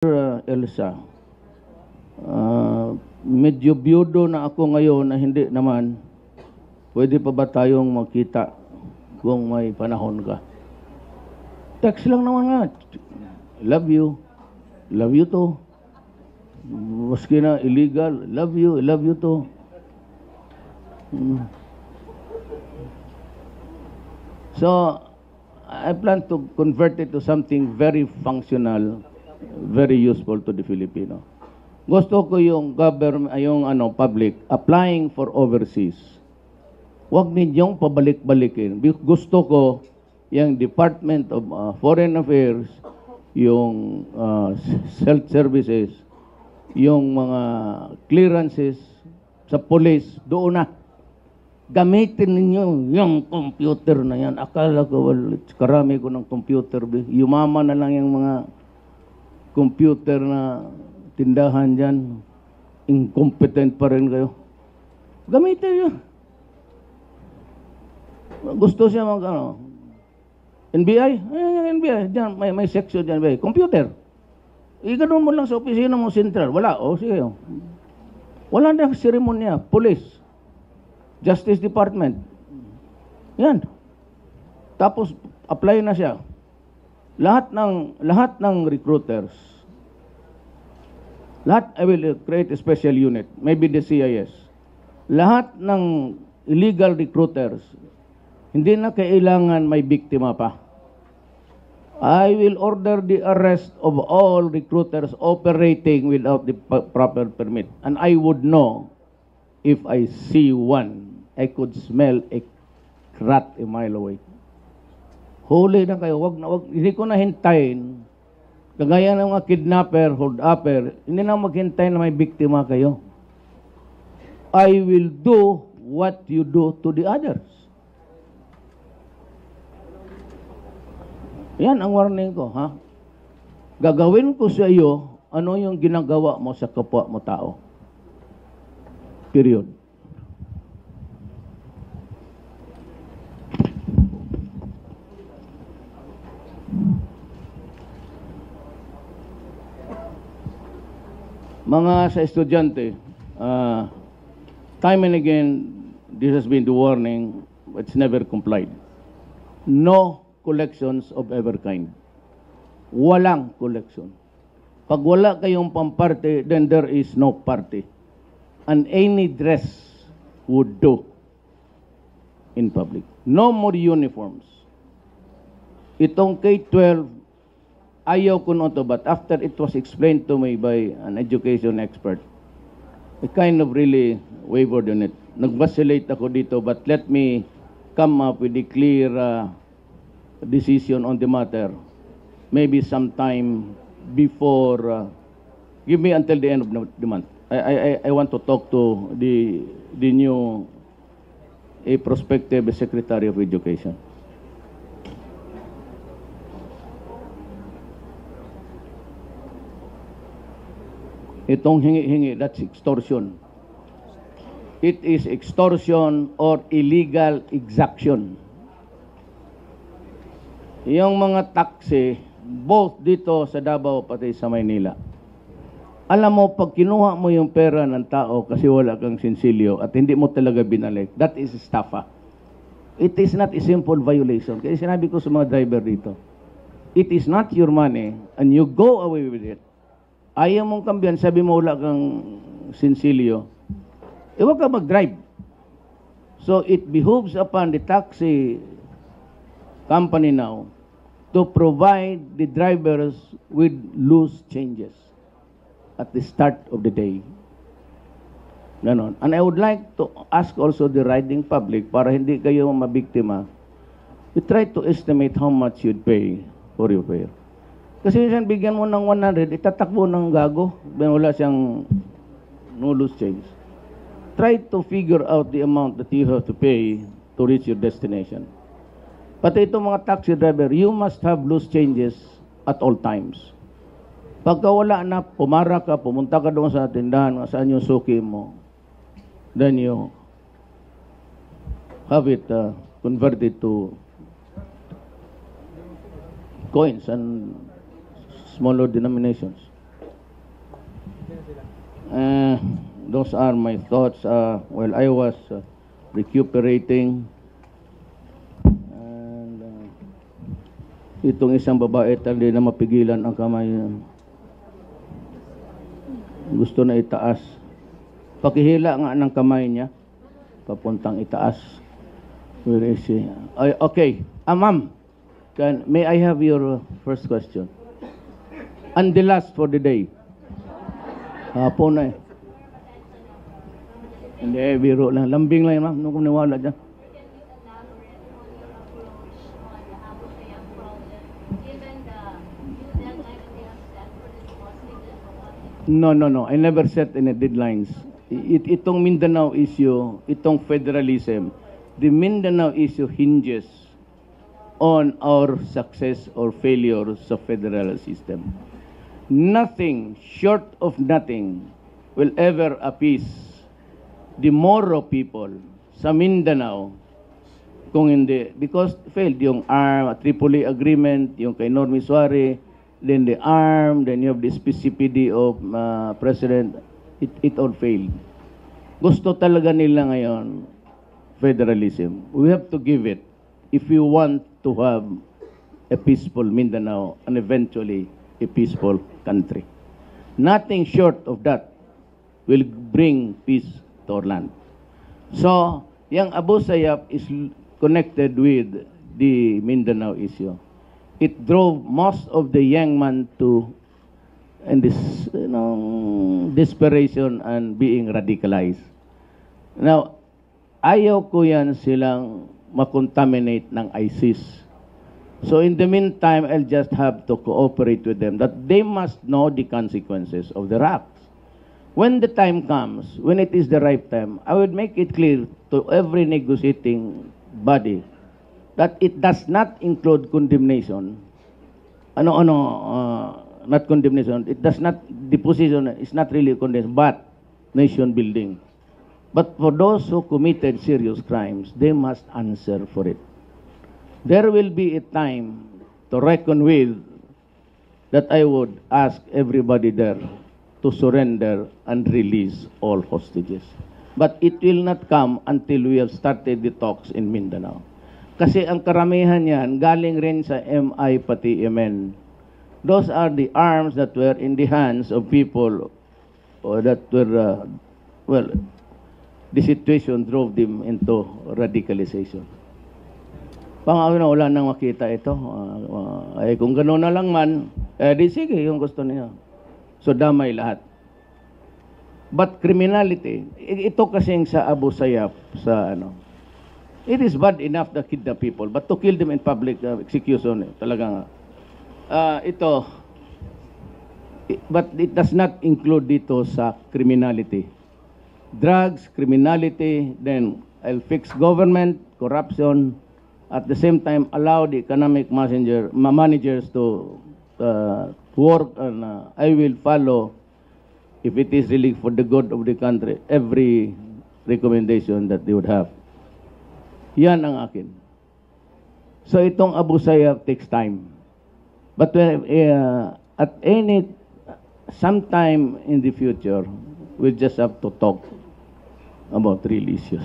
Elsa, medyo biyudo na ako ngayon na hindi naman. Pwede pa ba tayong magkita kung may panahon ka? Text lang naman nga. Love you. Love you too. Maski na illegal. Love you. Love you too. So, I plan to convert it to something very functional, very useful to the Filipino. Gusto ko yung government, yung public applying for overseas. Huwag ninyong pabalik-balikin. Gusto ko yung Department of Foreign Affairs, yung health services, yung mga clearances sa police, doon na. Gamitin ninyo yung computer na yan. Akala ko, karami ko ng computer. Yumama na lang yung mga computer na tindahan dyan. Incompetent pa rin kayo. Gamitin nyo. Gusto siya NBI? Ayan yung NBI. Diyan, may section dyan. Computer. Iganon mo lang sa opisina mo central. Wala. O, sige. Wala na seremonya. Police. Justice Department. Yan. Tapos apply na siya. Lahat ng recruiters. I will create a special unit, maybe the CIS. Lahat ng illegal recruiters, hindi na kailangan may biktima pa. I will order the arrest of all recruiters operating without the proper permit. And I would know if I see one. I could smell a rat a mile away. Huli na kayo. Hindi ko na hintayin. Kagaya ng mga kidnapper, hold-upper, hindi na maghintay na may biktima kayo. I will do what you do to the others. Yan ang warning ko, ha? Gagawin ko sa iyo ano yung ginagawa mo sa kapwa mo tao. Period. Mga sa estudyante, time and again, this has been the warning, it's never complied. No collections of ever kind. Walang collection. Pag wala kayong pamparte, then there is no party. And any dress would do in public. No more uniforms. Itong K-12, ayaw ko nito, but after it was explained to me by an education expert, I kind of really wavered on it. Nag-vacillate ako dito, but let me come up with a clear decision on the matter. Maybe sometime before, give me until the end of the month. I want to talk to the new prospective Secretary of Education. Itong hingi-hingi, that's extortion. It is extortion or illegal exaction. Yung mga taxi, both dito sa Davao pati sa Maynila. Alam mo, pag kinuha mo yung pera ng tao kasi wala kang sinsilyo at hindi mo talaga binalik, that is estafa. It is not a simple violation. Kaya sinabi ko sa mga driver dito, it is not your money and you go away with it. Ayaw mong kambiyan, sabi mo wala kang sinsilyo, huwag ka mag-drive. So it behooves upon the taxi company now to provide the drivers with loose changes at the start of the day. Ganon. And I would like to ask also the riding public, para hindi kayo mabiktima, you try to estimate how much you'd pay for your fare. Kasi minsan bigyan mo ng 100, itatakbo ng gago, wala siyang no loose change. Try to figure out the amount that you have to pay to reach your destination. Pati itong mga taxi driver, you must have loose changes at all times. Pagka wala na, pumara ka, pumunta ka doon sa tindahan, saan yung suki mo, then you have it converted to coins and smaller denominations. Those are my thoughts while I was recuperating. And itong isang babae hindi na mapigilan ang kamay. Gusto na itaas. Pakihila nga ng kamay niya. Papuntang itaas. Where is she? Okay. Ma'am, may I have your first question? And the last for the day. Hapon na eh. Hindi, biro lang. Lambing lang yun, ma'am. Nung kumaniwala dyan. No. I never set any deadlines. Itong Mindanao issue, itong federalism, the Mindanao issue hinges on our success or failure sa federal system. Nothing short of nothing will ever appease the Moro people sa Mindanao kung hindi, because failed yung Tripoli agreement, yung kay Normi Suare, then the then you have the specificity of President, it all failed. Gusto talaga nila ngayon federalism. We have to give it if we want to have a peaceful Mindanao and eventually a peaceful country. Nothing short of that will bring peace to our land. So, yung Abu Sayyaf is connected with the Mindanao issue. It drove most of the young men to this desperation and being radicalized. Now, ayaw ko yan silang makontaminate ng ISIS. So in the meantime, I'll just have to cooperate with them that they must know the consequences of their acts. When the time comes, when it is the right time, I would make it clear to every negotiating body that it does not include condemnation. Not condemnation. It does not, the position is not really condemnation, but nation building. But for those who committed serious crimes, they must answer for it. There will be a time to reckon with that I would ask everybody there to surrender and release all hostages. But it will not come until we have started the talks in Mindanao. Kasi ang karamihan yan, galing rin sa MI pati MN. Those are the arms that were in the hands of people that were, the situation drove them into radicalization. Wala nang makita ito. Kung gano'n na lang man, di sige, yung gusto niya. So damay lahat. But criminality, ito kasing sa Abu Sayyaf, it is bad enough to kill the people, but to kill them in public execution, talagang, but it does not include dito sa criminality. Drugs, criminality, then I'll fix government, corruption, at the same time allow the economic managers to work, and I will follow, if it is really for the good of the country, every recommendation that they would have. Yan ang akin. So itong Abu Sayyaf takes time. But at sometime in the future, we just have to talk about real issues.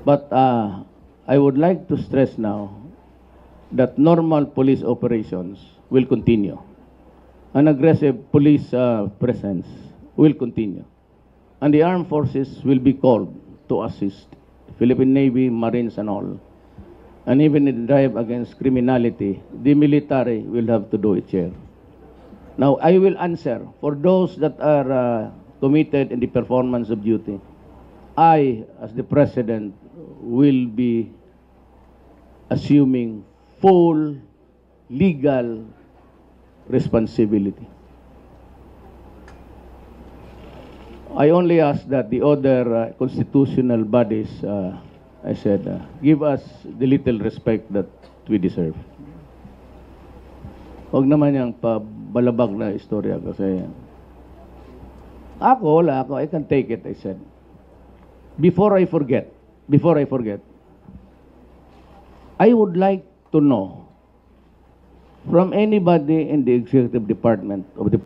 But I would like to stress now that normal police operations will continue. An aggressive police presence will continue. And the armed forces will be called to assist Philippine Navy, Marines and all. And even in the drive against criminality, the military will have to do its share. Now, I will answer for those that are committed in the performance of duty. I, as the President, will be assuming full legal responsibility. I only ask that the other constitutional bodies, I said, give us the little respect that we deserve. Huwag naman yung pabalabag na istorya kasi wala ako, I can take it, I said. Before I forget, I would like to know from anybody in the executive department of the